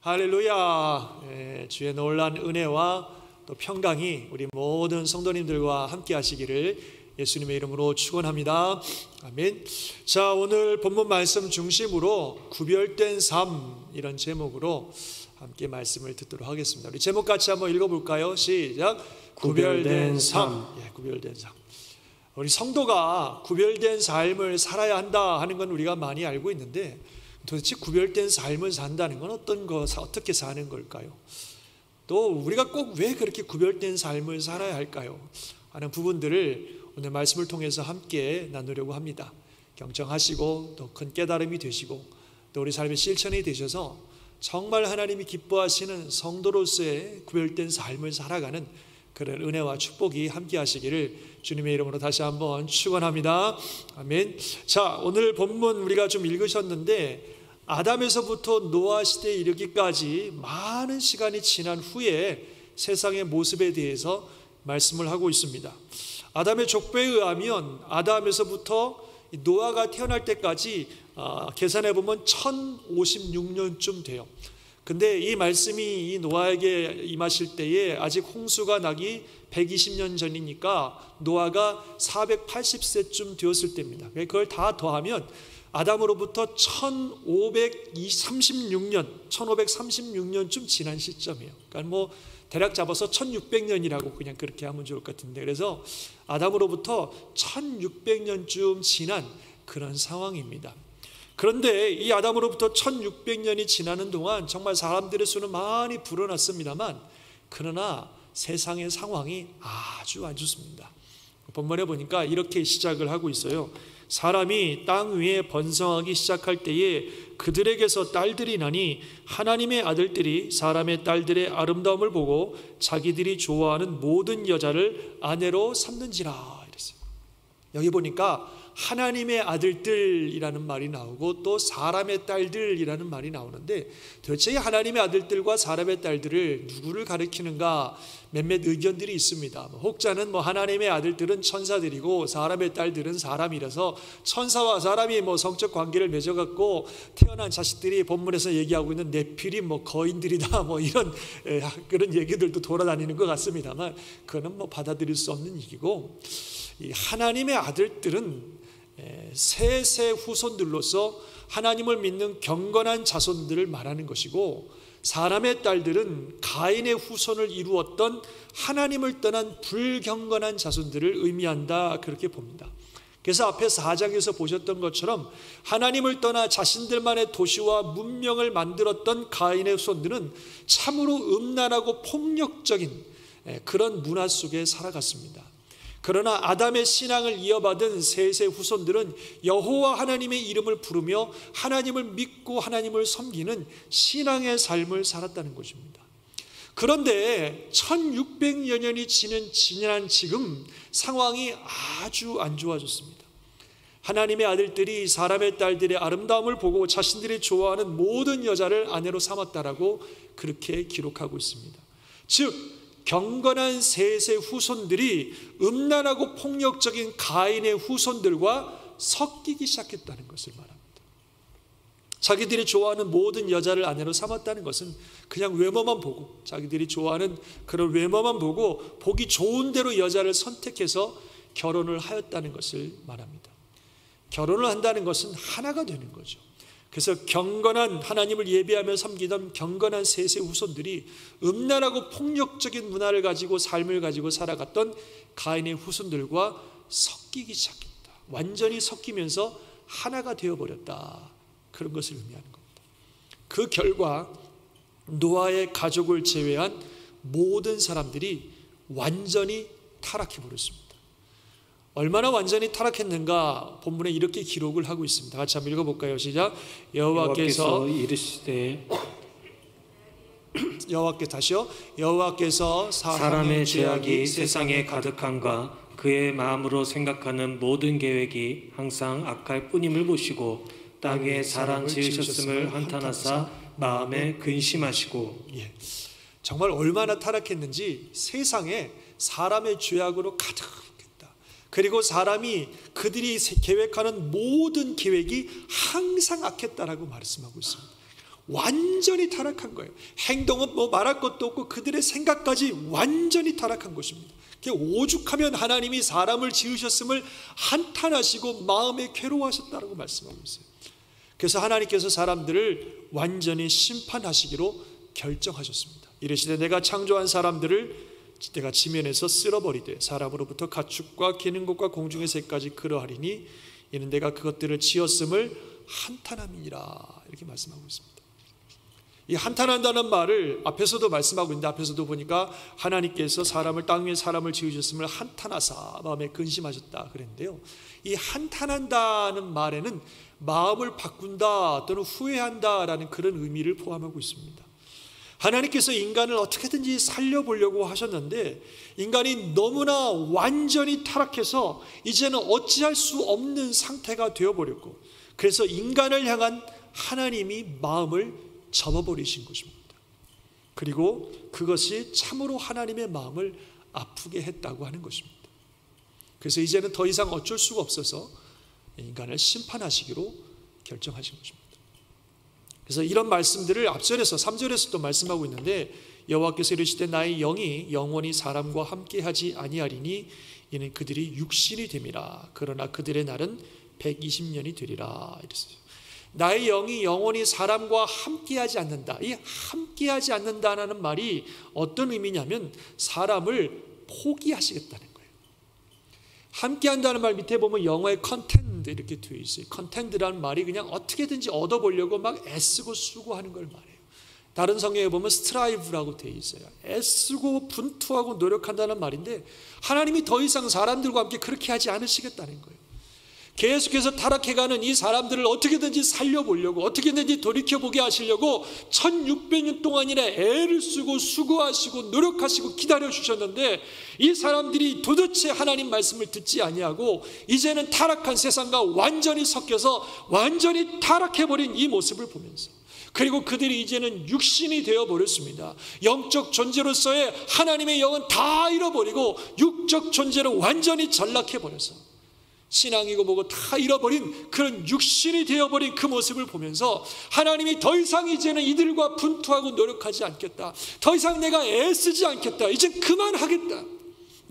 할렐루야. 주의 놀라운 은혜와 또 평강이 우리 모든 성도님들과 함께 하시기를 예수님의 이름으로 축원합니다. 아멘. 자, 오늘 본문 말씀 중심으로 구별된 삶, 이런 제목으로 함께 말씀을 듣도록 하겠습니다. 우리 제목 같이 한번 읽어볼까요? 시작. 구별된 삶. 구별된 삶. 우리 성도가 구별된 삶을 살아야 한다 하는 건 우리가 많이 알고 있는데, 도대체 구별된 삶을 산다는 건 어떻게 사는 걸까요? 또 우리가 꼭 왜 그렇게 구별된 삶을 살아야 할까요? 하는 부분들을 오늘 말씀을 통해서 함께 나누려고 합니다. 경청하시고 또 큰 깨달음이 되시고 또 우리 삶의 실천이 되셔서 정말 하나님이 기뻐하시는 성도로서의 구별된 삶을 살아가는 그런 은혜와 축복이 함께 하시기를 주님의 이름으로 다시 한번 축원합니다. 아멘. 자, 오늘 본문 우리가 좀 읽으셨는데, 아담에서부터 노아 시대에 이르기까지 많은 시간이 지난 후에 세상의 모습에 대해서 말씀을 하고 있습니다. 아담의 족보에 의하면 아담에서부터 노아가 태어날 때까지 계산해 보면 1056년쯤 돼요. 근데 이 말씀이 이 노아에게 임하실 때에 아직 홍수가 나기 120년 전이니까 노아가 480세쯤 되었을 때입니다. 그걸 다 더하면 아담으로부터 1536년쯤 지난 시점이에요. 그러니까 뭐 대략 잡아서 1600년이라고 그냥 그렇게 하면 좋을 것 같은데, 그래서 아담으로부터 1600년쯤 지난 그런 상황입니다. 그런데 이 아담으로부터 1600년이 지나는 동안 정말 사람들의 수는 많이 불어났습니다만, 그러나 세상의 상황이 아주 안 좋습니다. 본문에 보니까 이렇게 시작을 하고 있어요. 사람이 땅 위에 번성하기 시작할 때에 그들에게서 딸들이 나니 하나님의 아들들이 사람의 딸들의 아름다움을 보고 자기들이 좋아하는 모든 여자를 아내로 삼는지라 이랬어요. 여기 보니까 하나님의 아들들이라는 말이 나오고 또 사람의 딸들이라는 말이 나오는데, 도대체 하나님의 아들들과 사람의 딸들을 누구를 가리키는가 몇몇 의견들이 있습니다. 혹자는 하나님의 아들들은 천사들이고 사람의 딸들은 사람이라서 천사와 사람이 성적 관계를 맺어갖고 태어난 자식들이 본문에서 얘기하고 있는 네필임 거인들이다 이런 그런 얘기들도 돌아다니는 것 같습니다만, 그거는 받아들일 수 없는 얘기고, 이 하나님의 아들들은 셋의 후손들로서 하나님을 믿는 경건한 자손들을 말하는 것이고, 사람의 딸들은 가인의 후손을 이루었던 하나님을 떠난 불경건한 자손들을 의미한다, 그렇게 봅니다. 그래서 앞에 4장에서 보셨던 것처럼 하나님을 떠나 자신들만의 도시와 문명을 만들었던 가인의 후손들은 참으로 음란하고 폭력적인 그런 문화 속에 살아갔습니다. 그러나 아담의 신앙을 이어받은 셋의 후손들은 여호와 하나님의 이름을 부르며 하나님을 믿고 하나님을 섬기는 신앙의 삶을 살았다는 것입니다. 그런데 1600여 년이 지난 지금 상황이 아주 안 좋아졌습니다. 하나님의 아들들이 사람의 딸들의 아름다움을 보고 자신들이 좋아하는 모든 여자를 아내로 삼았다라고 그렇게 기록하고 있습니다. 즉 경건한 셋의 후손들이 음란하고 폭력적인 가인의 후손들과 섞이기 시작했다는 것을 말합니다. 자기들이 좋아하는 모든 여자를 아내로 삼았다는 것은 그냥 외모만 보고, 자기들이 좋아하는 그런 외모만 보고 보기 좋은 대로 여자를 선택해서 결혼을 하였다는 것을 말합니다. 결혼을 한다는 것은 하나가 되는 거죠. 그래서 경건한 하나님을 예배하며 섬기던 경건한 셋의 후손들이 음란하고 폭력적인 문화를 가지고 삶을 가지고 살아갔던 가인의 후손들과 섞이기 시작했다. 완전히 섞이면서 하나가 되어버렸다. 그런 것을 의미하는 겁니다. 그 결과 노아의 가족을 제외한 모든 사람들이 완전히 타락해버렸습니다. 얼마나 완전히 타락했는가 본문에 이렇게 기록을 하고 있습니다. 같이 한번 읽어볼까요? 시작. 여호와께서 이르시되, 여호와께서 사람의 죄악이 세상에 가득함과 그의 마음으로 생각하는 모든 계획이 항상 악할 뿐임을 보시고 땅 위에 사람 지으셨음을 한탄하사 마음에 근심하시고. 정말 얼마나 타락했는지 세상에 사람의 죄악으로 가득, 그리고 사람이 그들이 계획하는 모든 계획이 항상 악했다라고 말씀하고 있습니다. 완전히 타락한 거예요. 행동은 뭐 말할 것도 없고 그들의 생각까지 완전히 타락한 것입니다. 오죽하면 하나님이 사람을 지으셨음을 한탄하시고 마음에 괴로워하셨다고 말씀하고 있어요. 그래서 하나님께서 사람들을 완전히 심판하시기로 결정하셨습니다. 이르시되 내가 창조한 사람들을 내가 지면에서 쓸어버리되 사람으로부터 가축과 기는 것과 공중의 새까지 그러하리니 이는 내가 그것들을 지었음을 한탄함이니라, 이렇게 말씀하고 있습니다. 이 한탄한다는 말을 앞에서도 말씀하고 있는데, 앞에서도 보니까 하나님께서 사람을 땅 위에 사람을 지으셨음을 한탄하사 마음에 근심하셨다 그랬는데요, 이 한탄한다는 말에는 마음을 바꾼다 또는 후회한다라는 그런 의미를 포함하고 있습니다. 하나님께서 인간을 어떻게든지 살려보려고 하셨는데 인간이 너무나 완전히 타락해서 이제는 어찌할 수 없는 상태가 되어버렸고, 그래서 인간을 향한 하나님이 마음을 접어버리신 것입니다. 그리고 그것이 참으로 하나님의 마음을 아프게 했다고 하는 것입니다. 그래서 이제는 더 이상 어쩔 수가 없어서 인간을 심판하시기로 결정하신 것입니다. 그래서 이런 말씀들을 앞절에서 3절에서도 말씀하고 있는데, 여호와께서 이르시되 나의 영이 영원히 사람과 함께하지 아니하리니 이는 그들이 육신이 됨이라. 그러나 그들의 날은 120년이 되리라 이랬어요. 나의 영이 영원히 사람과 함께하지 않는다. 이 함께하지 않는다는 말이 어떤 의미냐면 사람을 포기하시겠다는 거예요. 함께한다는 말 밑에 보면 영어에 컨텐드 이렇게 되어 있어요. 컨텐드라는 말이 그냥 어떻게든지 얻어보려고 막 애쓰고 수고하는 걸 말해요. 다른 성경에 보면 스트라이브라고 되어 있어요. 애쓰고 분투하고 노력한다는 말인데, 하나님이 더 이상 사람들과 함께 그렇게 하지 않으시겠다는 거예요. 계속해서 타락해가는 이 사람들을 어떻게든지 살려보려고, 어떻게든지 돌이켜보게 하시려고 1600년 동안이나 애를 쓰고 수고하시고 노력하시고 기다려주셨는데, 이 사람들이 도대체 하나님 말씀을 듣지 아니하고 이제는 타락한 세상과 완전히 섞여서 완전히 타락해버린 이 모습을 보면서, 그리고 그들이 이제는 육신이 되어버렸습니다. 영적 존재로서의 하나님의 영은 다 잃어버리고 육적 존재로 완전히 전락해버려서 신앙이고 뭐고 다 잃어버린 그런 육신이 되어버린 그 모습을 보면서 하나님이 더 이상 이제는 이들과 분투하고 노력하지 않겠다. 더 이상 내가 애쓰지 않겠다. 이제 그만하겠다.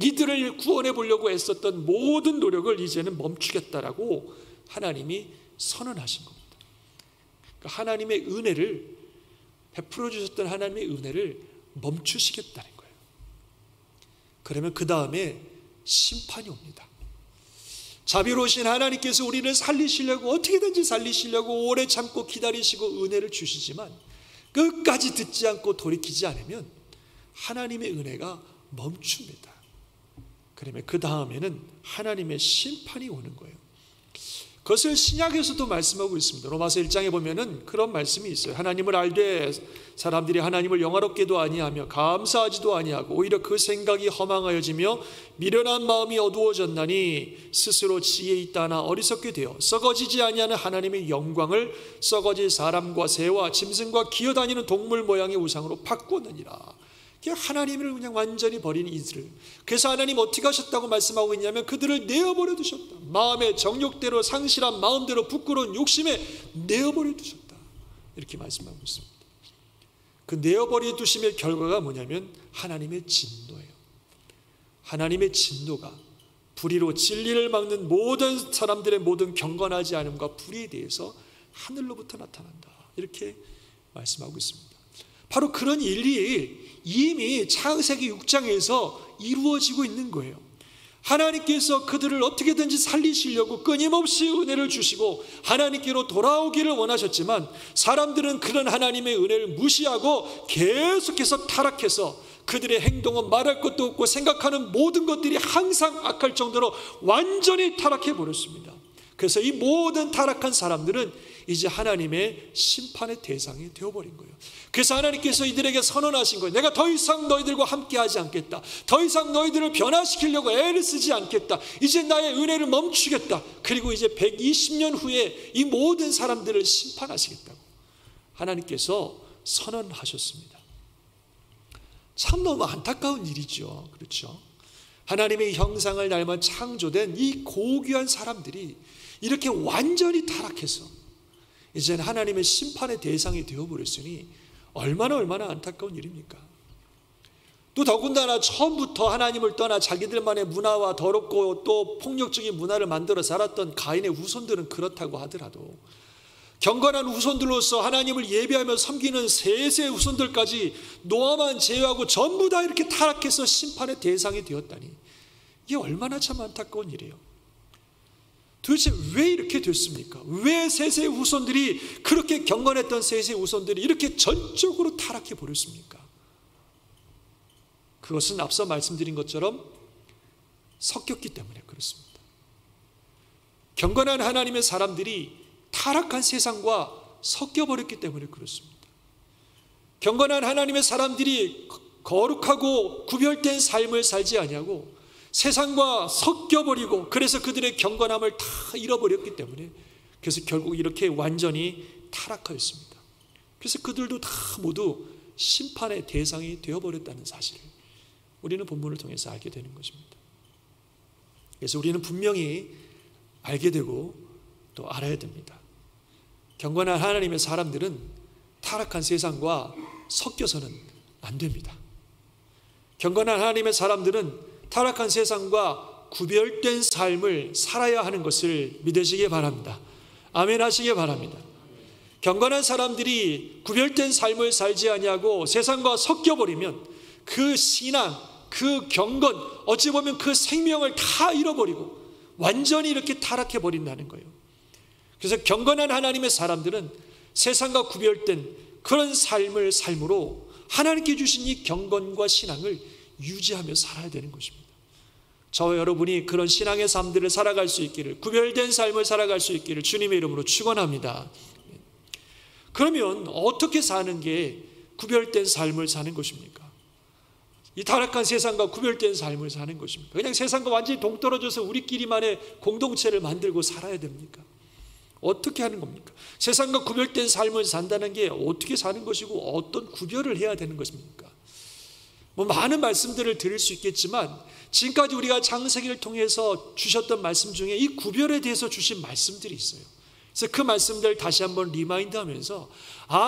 이들을 구원해 보려고 애썼던 모든 노력을 이제는 멈추겠다라고 하나님이 선언하신 겁니다. 그러니까 하나님의 은혜를 베풀어 주셨던 하나님의 은혜를 멈추시겠다는 거예요. 그러면 그 다음에 심판이 옵니다. 자비로우신 하나님께서 우리를 살리시려고, 어떻게든지 살리시려고 오래 참고 기다리시고 은혜를 주시지만 끝까지 듣지 않고 돌이키지 않으면 하나님의 은혜가 멈춥니다. 그러면 그 다음에는 하나님의 심판이 오는 거예요. 그것을 신약에서도 말씀하고 있습니다. 로마서 1장에 보면은 그런 말씀이 있어요. 하나님을 알되 사람들이 하나님을 영화롭게도 아니하며 감사하지도 아니하고 오히려 그 생각이 허망하여지며 미련한 마음이 어두워졌나니 스스로 지혜 있다 하나 어리석게 되어 썩어지지 아니하는 하나님의 영광을 썩어질 사람과 새와 짐승과 기어다니는 동물 모양의 우상으로 바꾸느니라. 하나님을 그냥 완전히 버린 이들을, 그래서 하나님 어떻게 하셨다고 말씀하고 있냐면 그들을 내어버려 두셨다. 마음의 정욕대로, 상실한 마음대로, 부끄러운 욕심에 내어버려 두셨다, 이렇게 말씀하고 있습니다. 그 내어버려 두심의 결과가 뭐냐면 하나님의 진노예요. 하나님의 진노가 불의로 진리를 막는 모든 사람들의 모든 경건하지 않음과 불의에 대해서 하늘로부터 나타난다, 이렇게 말씀하고 있습니다. 바로 그런 일이 이미 창세기 6장에서 이루어지고 있는 거예요. 하나님께서 그들을 어떻게든지 살리시려고 끊임없이 은혜를 주시고 하나님께로 돌아오기를 원하셨지만 사람들은 그런 하나님의 은혜를 무시하고 계속해서 타락해서 그들의 행동은 말할 것도 없고 생각하는 모든 것들이 항상 악할 정도로 완전히 타락해 버렸습니다. 그래서 이 모든 타락한 사람들은 이제 하나님의 심판의 대상이 되어버린 거예요. 그래서 하나님께서 이들에게 선언하신 거예요. 내가 더 이상 너희들과 함께하지 않겠다. 더 이상 너희들을 변화시키려고 애를 쓰지 않겠다. 이제 나의 은혜를 멈추겠다. 그리고 이제 120년 후에 이 모든 사람들을 심판하시겠다고 하나님께서 선언하셨습니다. 참 너무 안타까운 일이죠. 그렇죠? 하나님의 형상을 닮은 창조된 이 고귀한 사람들이 이렇게 완전히 타락해서 이제는 하나님의 심판의 대상이 되어버렸으니 얼마나 안타까운 일입니까? 또 더군다나 처음부터 하나님을 떠나 자기들만의 문화와 더럽고 또 폭력적인 문화를 만들어 살았던 가인의 후손들은 그렇다고 하더라도 경건한 후손들로서 하나님을 예배하며 섬기는 셋의 후손들까지 노아만 제외하고 전부 다 이렇게 타락해서 심판의 대상이 되었다니, 이게 얼마나 참 안타까운 일이에요. 도대체 왜 이렇게 됐습니까? 왜 셋의 후손들이, 그렇게 경건했던 셋의 후손들이 이렇게 전적으로 타락해 버렸습니까? 그것은 앞서 말씀드린 것처럼 섞였기 때문에 그렇습니다. 경건한 하나님의 사람들이 타락한 세상과 섞여버렸기 때문에 그렇습니다. 경건한 하나님의 사람들이 거룩하고 구별된 삶을 살지 아니하고 세상과 섞여버리고, 그래서 그들의 경건함을 다 잃어버렸기 때문에, 그래서 결국 이렇게 완전히 타락하였습니다. 그래서 그들도 다 모두 심판의 대상이 되어버렸다는 사실을 우리는 본문을 통해서 알게 되는 것입니다. 그래서 우리는 분명히 알게 되고 또 알아야 됩니다. 경건한 하나님의 사람들은 타락한 세상과 섞여서는 안 됩니다. 경건한 하나님의 사람들은 타락한 세상과 구별된 삶을 살아야 하는 것을 믿으시기 바랍니다. 아멘 하시기 바랍니다. 경건한 사람들이 구별된 삶을 살지 아니하고 세상과 섞여버리면 그 신앙, 그 경건, 어찌 보면 그 생명을 다 잃어버리고 완전히 이렇게 타락해버린다는 거예요. 그래서 경건한 하나님의 사람들은 세상과 구별된 그런 삶을 삶으로 하나님께 주신 이 경건과 신앙을 유지하며 살아야 되는 것입니다. 저와 여러분이 그런 신앙의 삶들을 살아갈 수 있기를, 구별된 삶을 살아갈 수 있기를 주님의 이름으로 축원합니다. 그러면 어떻게 사는 게 구별된 삶을 사는 것입니까? 이 타락한 세상과 구별된 삶을 사는 것입니까? 그냥 세상과 완전히 동떨어져서 우리끼리만의 공동체를 만들고 살아야 됩니까? 어떻게 하는 겁니까? 세상과 구별된 삶을 산다는 게 어떻게 사는 것이고 어떤 구별을 해야 되는 것입니까? 많은 말씀들을 드릴 수 있겠지만 지금까지 우리가 창세기를 통해서 주셨던 말씀 중에 이 구별에 대해서 주신 말씀들이 있어요. 그래서 그 말씀들 다시 한번 리마인드하면서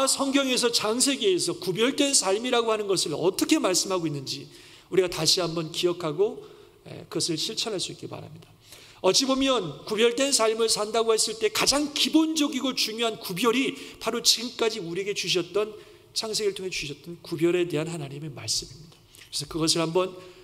성경에서 창세기에서 구별된 삶이라고 하는 것을 어떻게 말씀하고 있는지 우리가 다시 한번 기억하고 그것을 실천할 수 있기 바랍니다. 어찌 보면 구별된 삶을 산다고 했을 때 가장 기본적이고 중요한 구별이 바로 지금까지 우리에게 주셨던, 창세기를 통해 주셨던 구별에 대한 하나님의 말씀입니다. 그래서 그것을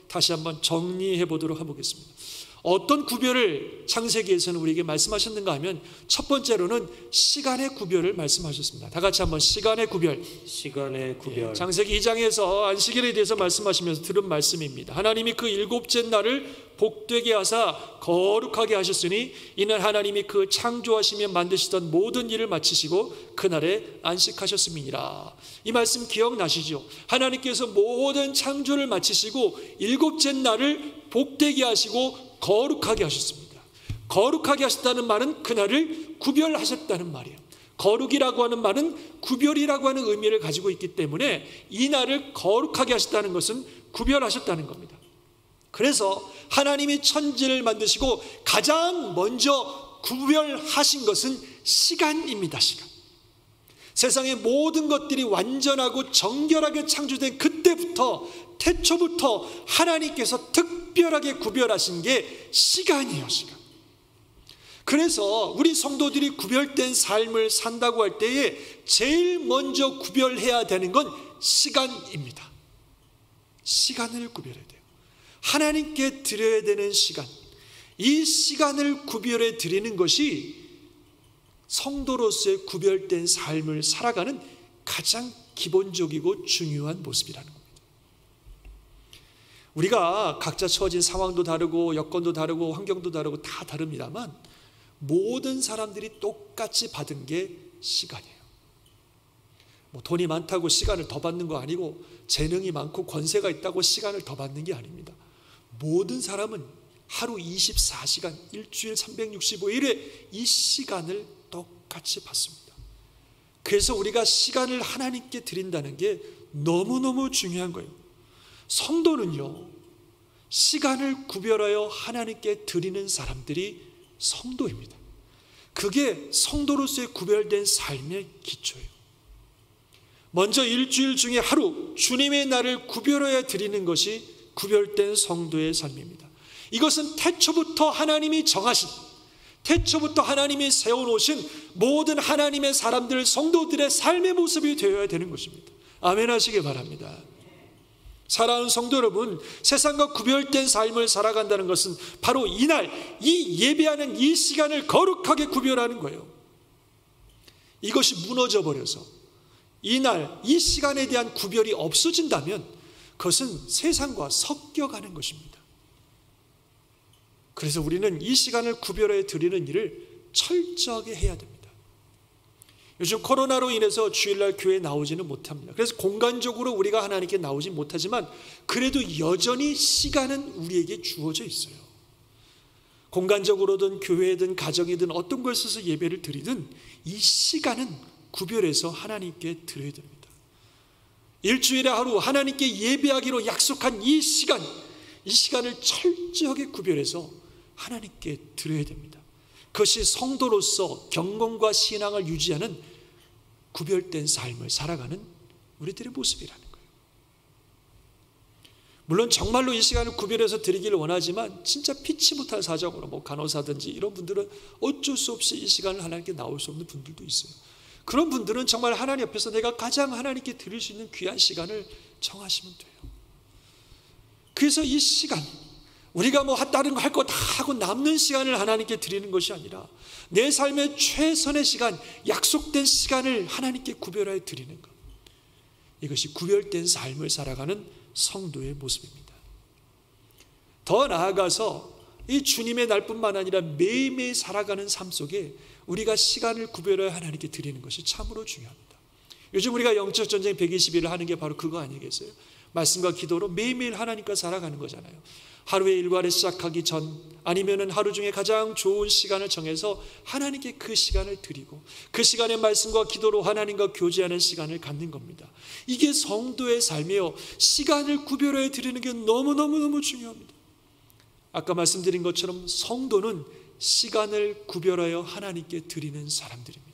다시 한번 정리해 보도록 해보겠습니다. 어떤 구별을 창세기에서는 우리에게 말씀하셨는가 하면 첫 번째로는 시간의 구별을 말씀하셨습니다. 다 같이 한번 시간의 구별. 시간의 구별. 창세기 2장에서 안식일에 대해서 말씀하시면서 들은 말씀입니다. 하나님이 그 일곱째 날을 복되게 하사 거룩하게 하셨으니 이는 하나님이 그 창조하시며 만드시던 모든 일을 마치시고 그날에 안식하셨음이니라. 이 말씀 기억나시죠? 하나님께서 모든 창조를 마치시고 일곱째 날을 복되게 하시고 거룩하게 하셨습니다. 거룩하게 하셨다는 말은 그날을 구별하셨다는 말이에요. 거룩이라고 하는 말은 구별이라고 하는 의미를 가지고 있기 때문에 이 날을 거룩하게 하셨다는 것은 구별하셨다는 겁니다. 그래서 하나님이 천지를 만드시고 가장 먼저 구별하신 것은 시간입니다. 시간. 세상의 모든 것들이 완전하고 정결하게 창조된 그때부터, 태초부터 하나님께서 특별하게 구별하신 게 시간이에요. 시간. 그래서 우리 성도들이 구별된 삶을 산다고 할 때에 제일 먼저 구별해야 되는 건 시간입니다. 시간을 구별해야 돼요. 하나님께 드려야 되는 시간, 이 시간을 구별해 드리는 것이 성도로서의 구별된 삶을 살아가는 가장 기본적이고 중요한 모습이라는 겁니다. 우리가 각자 처해진 상황도 다르고 여건도 다르고 환경도 다르고 다 다릅니다만 모든 사람들이 똑같이 받은 게 시간이에요. 돈이 많다고 시간을 더 받는 거 아니고 재능이 많고 권세가 있다고 시간을 더 받는 게 아닙니다. 모든 사람은 하루 24시간, 일주일 365일에 이 시간을 똑같이 받습니다. 그래서 우리가 시간을 하나님께 드린다는 게 너무너무 중요한 거예요. 성도는요, 시간을 구별하여 하나님께 드리는 사람들이 성도입니다. 그게 성도로서의 구별된 삶의 기초예요. 먼저 일주일 중에 하루 주님의 날을 구별하여 드리는 것이 구별된 성도의 삶입니다. 이것은 태초부터 하나님이 정하신, 태초부터 하나님이 세워놓으신 모든 하나님의 사람들, 성도들의 삶의 모습이 되어야 되는 것입니다. 아멘 하시기 바랍니다. 사랑하는 성도 여러분, 세상과 구별된 삶을 살아간다는 것은 바로 이날, 이 예배하는 이 시간을 거룩하게 구별하는 거예요. 이것이 무너져 버려서 이날, 이 시간에 대한 구별이 없어진다면 그것은 세상과 섞여가는 것입니다. 그래서 우리는 이 시간을 구별해 드리는 일을 철저하게 해야 됩니다. 요즘 코로나로 인해서 주일날 교회에 나오지는 못합니다. 그래서 공간적으로 우리가 하나님께 나오지 못하지만 그래도 여전히 시간은 우리에게 주어져 있어요. 공간적으로든 교회든 가정이든 어떤 걸 써서 예배를 드리든 이 시간은 구별해서 하나님께 드려야 됩니다. 일주일에 하루 하나님께 예배하기로 약속한 이 시간을 철저하게 구별해서 하나님께 드려야 됩니다. 그것이 성도로서 경건과 신앙을 유지하는 구별된 삶을 살아가는 우리들의 모습이라는 거예요. 물론 정말로 이 시간을 구별해서 드리기를 원하지만 진짜 피치 못할 사정으로 간호사든지 이런 분들은 어쩔 수 없이 이 시간을 하나님께 나올 수 없는 분들도 있어요. 그런 분들은 정말 하나님 앞에서 내가 가장 하나님께 드릴 수 있는 귀한 시간을 정하시면 돼요. 그래서 이 시간, 우리가 다른 거 할 거 다 하고 남는 시간을 하나님께 드리는 것이 아니라 내 삶의 최선의 시간, 약속된 시간을 하나님께 구별하여 드리는 것, 이것이 구별된 삶을 살아가는 성도의 모습입니다. 더 나아가서 이 주님의 날뿐만 아니라 매일매일 살아가는 삶 속에 우리가 시간을 구별하여 하나님께 드리는 것이 참으로 중요합니다. 요즘 우리가 영적 전쟁 120일을 하는 게 바로 그거 아니겠어요? 말씀과 기도로 매일매일 하나님과 살아가는 거잖아요. 하루의 일과를 시작하기 전 아니면은 하루 중에 가장 좋은 시간을 정해서 하나님께 그 시간을 드리고 그 시간에 말씀과 기도로 하나님과 교제하는 시간을 갖는 겁니다. 이게 성도의 삶이에요. 시간을 구별해 드리는 게 너무너무 중요합니다. 아까 말씀드린 것처럼 성도는 시간을 구별하여 하나님께 드리는 사람들입니다.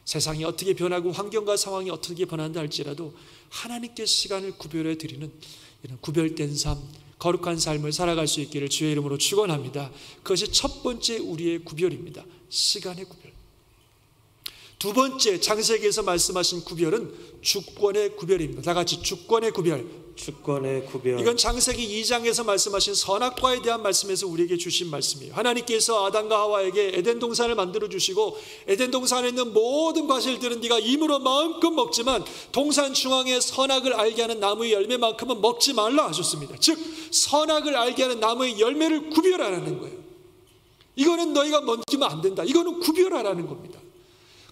세상이 어떻게 변하고 환경과 상황이 어떻게 변한다 할지라도 하나님께 시간을 구별해 드리는 이런 구별된 삶, 거룩한 삶을 살아갈 수 있기를 주의 이름으로 축원합니다. 그것이 첫 번째 우리의 구별입니다. 시간의 구별. 두 번째, 창세기에서 말씀하신 구별은 주권의 구별입니다. 다 같이 주권의 구별. 주권의 구별. 이건 창세기 2장에서 말씀하신 선악과에 대한 말씀에서 우리에게 주신 말씀이에요. 하나님께서 아담과 하와에게 에덴 동산을 만들어 주시고 에덴 동산에 있는 모든 과실들은 네가 임으로 마음껏 먹지만 동산 중앙에 선악을 알게 하는 나무의 열매만큼은 먹지 말라 하셨습니다. 즉 선악을 알게 하는 나무의 열매를 구별하라는 거예요. 이거는 너희가 먹으면 안 된다. 이거는 구별하라는 겁니다.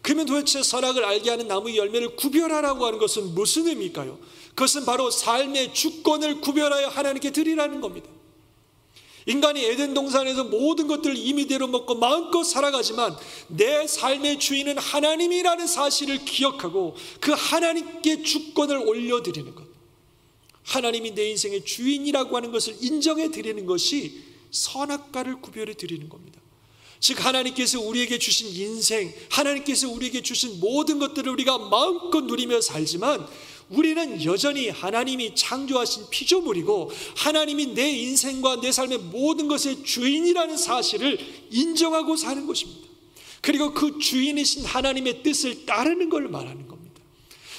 그러면 도대체 선악을 알게 하는 나무의 열매를 구별하라고 하는 것은 무슨 의미일까요? 그것은 바로 삶의 주권을 구별하여 하나님께 드리라는 겁니다. 인간이 에덴 동산에서 모든 것들을 임의대로 먹고 마음껏 살아가지만 내 삶의 주인은 하나님이라는 사실을 기억하고 그 하나님께 주권을 올려드리는 것, 하나님이 내 인생의 주인이라고 하는 것을 인정해 드리는 것이 선악과를 구별해 드리는 겁니다. 즉 하나님께서 우리에게 주신 인생, 하나님께서 우리에게 주신 모든 것들을 우리가 마음껏 누리며 살지만 우리는 여전히 하나님이 창조하신 피조물이고 하나님이 내 인생과 내 삶의 모든 것의 주인이라는 사실을 인정하고 사는 것입니다. 그리고 그 주인이신 하나님의 뜻을 따르는 걸 말하는 겁니다.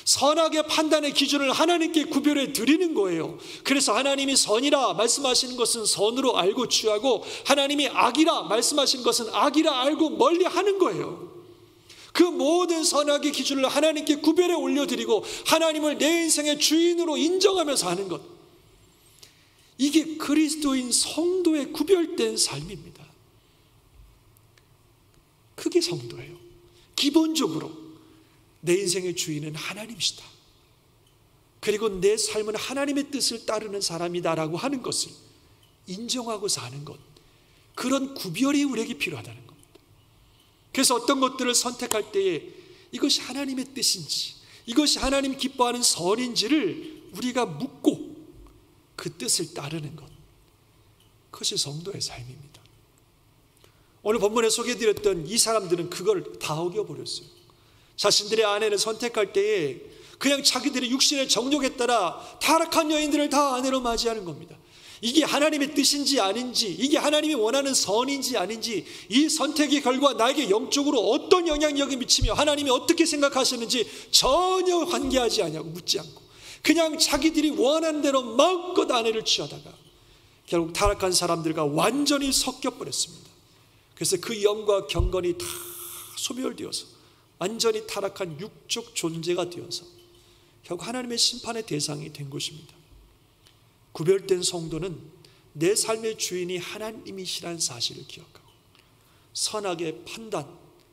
선악의 판단의 기준을 하나님께 구별해 드리는 거예요. 그래서 하나님이 선이라 말씀하시는 것은 선으로 알고 취하고 하나님이 악이라 말씀하시는 것은 악이라 알고 멀리 하는 거예요. 그 모든 선악의 기준을 하나님께 구별해 올려드리고 하나님을 내 인생의 주인으로 인정하면서 하는 것, 이게 그리스도인 성도의 구별된 삶입니다. 그게 성도예요. 기본적으로 내 인생의 주인은 하나님이시다. 그리고 내 삶은 하나님의 뜻을 따르는 사람이다라고 하는 것을 인정하고 사는 것, 그런 구별이 우리에게 필요하다는 겁니다. 그래서 어떤 것들을 선택할 때에 이것이 하나님의 뜻인지, 이것이 하나님 기뻐하는 선인지를 우리가 묻고 그 뜻을 따르는 것, 그것이 성도의 삶입니다. 오늘 본문에 소개해드렸던 이 사람들은 그걸 다 어겨버렸어요. 자신들의 아내를 선택할 때에 그냥 자기들의 육신의 정욕에 따라 타락한 여인들을 다 아내로 맞이하는 겁니다. 이게 하나님의 뜻인지 아닌지, 이게 하나님이 원하는 선인지 아닌지, 이 선택의 결과 나에게 영적으로 어떤 영향력이 미치며 하나님이 어떻게 생각하시는지 전혀 관계하지 않냐고 묻지 않고 그냥 자기들이 원하는 대로 마음껏 아내를 취하다가 결국 타락한 사람들과 완전히 섞여버렸습니다. 그래서 그 영과 경건이 다 소멸되어서 완전히 타락한 육적 존재가 되어서 결국 하나님의 심판의 대상이 된 것입니다. 구별된 성도는 내 삶의 주인이 하나님이시라는 사실을 기억하고 선악의 판단,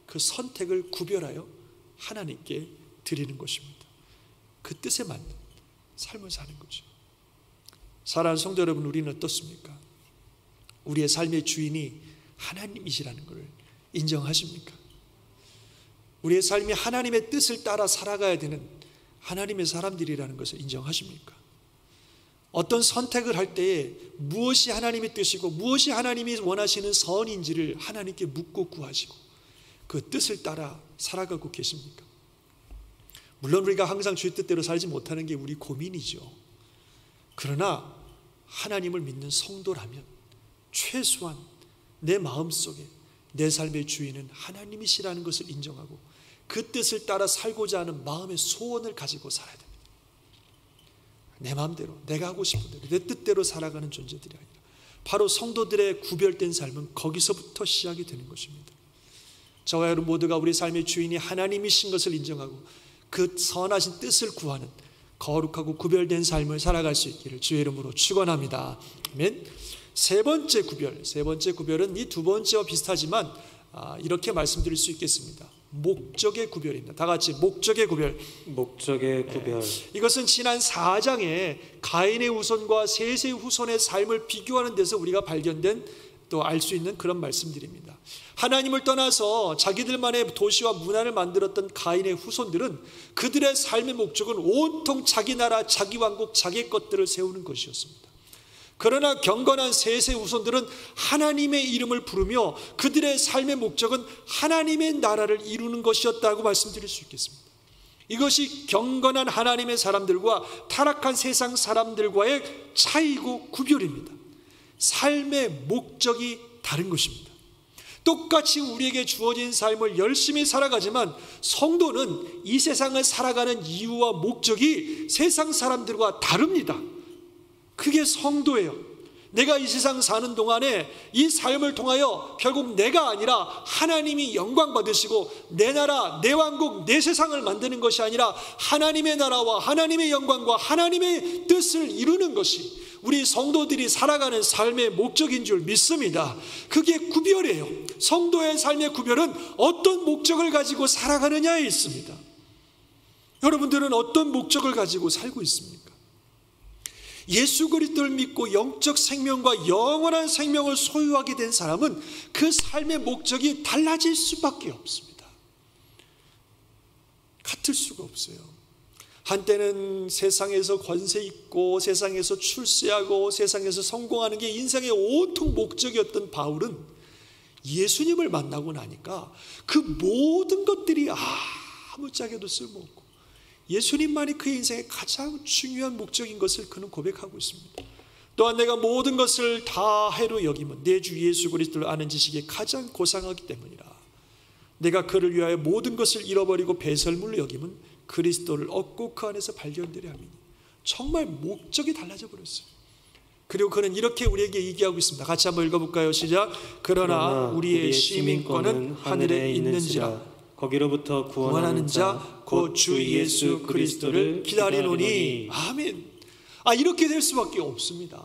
그 선택을 구별하여 하나님께 드리는 것입니다. 그 뜻에 맞는 삶을 사는 거죠. 사랑하는 성도 여러분, 우리는 어떻습니까? 우리의 삶의 주인이 하나님이시라는 것을 인정하십니까? 우리의 삶이 하나님의 뜻을 따라 살아가야 되는 하나님의 사람들이라는 것을 인정하십니까? 어떤 선택을 할 때에 무엇이 하나님의 뜻이고 무엇이 하나님이 원하시는 선인지를 하나님께 묻고 구하시고 그 뜻을 따라 살아가고 계십니까? 물론 우리가 항상 주의 뜻대로 살지 못하는 게 우리 고민이죠. 그러나 하나님을 믿는 성도라면 최소한 내 마음속에 내 삶의 주인은 하나님이시라는 것을 인정하고 그 뜻을 따라 살고자 하는 마음의 소원을 가지고 살아야 됩니다. 내 마음대로, 내가 하고 싶은 대로, 내 뜻대로 살아가는 존재들이 아니라 바로 성도들의 구별된 삶은 거기서부터 시작이 되는 것입니다. 저와 여러분 모두가 우리 삶의 주인이 하나님이신 것을 인정하고 그 선하신 뜻을 구하는 거룩하고 구별된 삶을 살아갈 수 있기를 주의 이름으로 축원합니다. 아멘. 세 번째 구별은 이 두 번째와 비슷하지만 이렇게 말씀드릴 수 있겠습니다. 목적의 구별입니다. 다 같이 목적의 구별. 목적의 구별. 이것은 지난 4장에 가인의 후손과 셋의 후손의 삶을 비교하는 데서 우리가 발견된 또 알 수 있는 그런 말씀들입니다. 하나님을 떠나서 자기들만의 도시와 문화를 만들었던 가인의 후손들은 그들의 삶의 목적은 온통 자기 나라, 자기 왕국, 자기 것들을 세우는 것이었습니다. 그러나 경건한 셋의 후손들은 하나님의 이름을 부르며 그들의 삶의 목적은 하나님의 나라를 이루는 것이었다고 말씀드릴 수 있겠습니다. 이것이 경건한 하나님의 사람들과 타락한 세상 사람들과의 차이고 구별입니다. 삶의 목적이 다른 것입니다. 똑같이 우리에게 주어진 삶을 열심히 살아가지만 성도는 이 세상을 살아가는 이유와 목적이 세상 사람들과 다릅니다. 그게 성도예요. 내가 이 세상 사는 동안에 이 삶을 통하여 결국 내가 아니라 하나님이 영광 받으시고 내 나라, 내 왕국, 내 세상을 만드는 것이 아니라 하나님의 나라와 하나님의 영광과 하나님의 뜻을 이루는 것이 우리 성도들이 살아가는 삶의 목적인 줄 믿습니다. 그게 구별이에요. 성도의 삶의 구별은 어떤 목적을 가지고 살아가느냐에 있습니다. 여러분들은 어떤 목적을 가지고 살고 있습니까? 예수 그리스도를 믿고 영적 생명과 영원한 생명을 소유하게 된 사람은 그 삶의 목적이 달라질 수밖에 없습니다. 같을 수가 없어요. 한때는 세상에서 권세 있고 세상에서 출세하고 세상에서 성공하는 게 인생의 온통 목적이었던 바울은 예수님을 만나고 나니까 그 모든 것들이 아무짝에도 쓸모없고 예수님만이 그의 인생의 가장 중요한 목적인 것을 그는 고백하고 있습니다. 또한 내가 모든 것을 다 해로 여기면 내 주 예수 그리스도를 아는 지식이 가장 고상하기 때문이라. 내가 그를 위하여 모든 것을 잃어버리고 배설물로 여기면 그리스도를 얻고 그 안에서 발견되려 함이니. 정말 목적이 달라져 버렸어요. 그리고 그는 이렇게 우리에게 얘기하고 있습니다. 같이 한번 읽어볼까요? 시작. 그러나 우리의 시민권은 하늘에 있는지라. 거기로부터 구원하는 자 곧 주 예수 그리스도를 기다리노니. 아멘. 이렇게 될 수밖에 없습니다.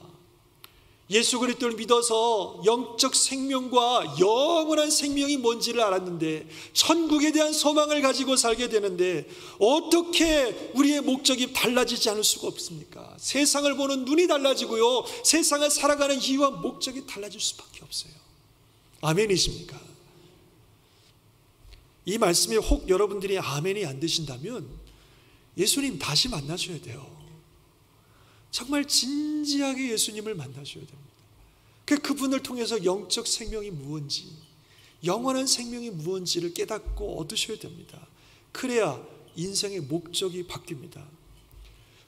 예수 그리스도를 믿어서 영적 생명과 영원한 생명이 뭔지를 알았는데 천국에 대한 소망을 가지고 살게 되는데 어떻게 우리의 목적이 달라지지 않을 수가 없습니까? 세상을 보는 눈이 달라지고요, 세상을 살아가는 이유와 목적이 달라질 수밖에 없어요. 아멘이십니까? 이 말씀에 혹 여러분들이 아멘이 안 되신다면 예수님 다시 만나셔야 돼요. 정말 진지하게 예수님을 만나셔야 됩니다. 그분을 통해서 영적 생명이 무엇인지, 영원한 생명이 무엇인지를 깨닫고 얻으셔야 됩니다. 그래야 인생의 목적이 바뀝니다.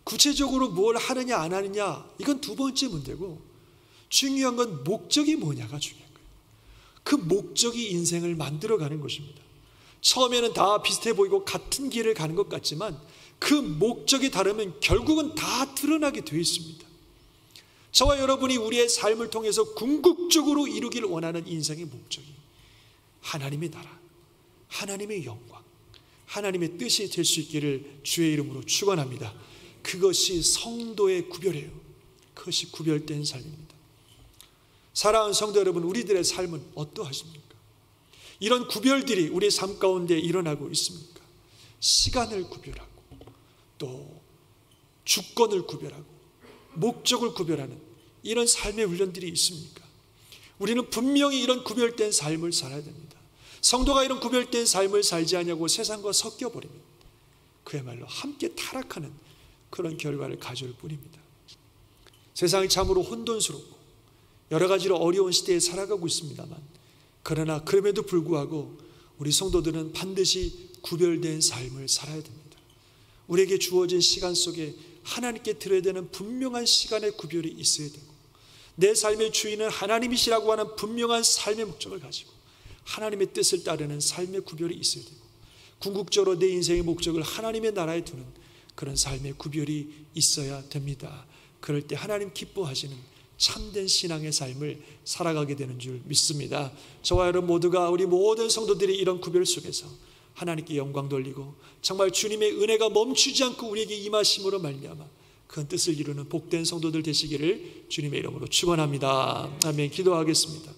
구체적으로 뭘 하느냐 안 하느냐, 이건 두 번째 문제고, 중요한 건 목적이 뭐냐가 중요한 거예요. 그 목적이 인생을 만들어가는 것입니다. 처음에는 다 비슷해 보이고 같은 길을 가는 것 같지만 그 목적이 다르면 결국은 다 드러나게 되어 있습니다. 저와 여러분이 우리의 삶을 통해서 궁극적으로 이루기를 원하는 인생의 목적이 하나님의 나라, 하나님의 영광, 하나님의 뜻이 될 수 있기를 주의 이름으로 축원합니다. 그것이 성도의 구별이에요. 그것이 구별된 삶입니다. 사랑하는 성도 여러분, 우리들의 삶은 어떠하십니까? 이런 구별들이 우리의 삶 가운데 일어나고 있습니까? 시간을 구별하고 또 주권을 구별하고 목적을 구별하는 이런 삶의 훈련들이 있습니까? 우리는 분명히 이런 구별된 삶을 살아야 됩니다. 성도가 이런 구별된 삶을 살지 않냐고 세상과 섞여버리면 그야말로 함께 타락하는 그런 결과를 가져올 뿐입니다. 세상이 참으로 혼돈스럽고 여러 가지로 어려운 시대에 살아가고 있습니다만, 그러나 그럼에도 불구하고 우리 성도들은 반드시 구별된 삶을 살아야 됩니다. 우리에게 주어진 시간 속에 하나님께 드려야 되는 분명한 시간의 구별이 있어야 되고, 내 삶의 주인은 하나님이시라고 하는 분명한 삶의 목적을 가지고 하나님의 뜻을 따르는 삶의 구별이 있어야 되고, 궁극적으로 내 인생의 목적을 하나님의 나라에 두는 그런 삶의 구별이 있어야 됩니다. 그럴 때 하나님 기뻐하시는 참된 신앙의 삶을 살아가게 되는 줄 믿습니다. 저와 여러분 모두가, 우리 모든 성도들이 이런 구별 속에서 하나님께 영광 돌리고 정말 주님의 은혜가 멈추지 않고 우리에게 임하심으로 말미암아 그 뜻을 이루는 복된 성도들 되시기를 주님의 이름으로 축원합니다. 아멘. 기도하겠습니다.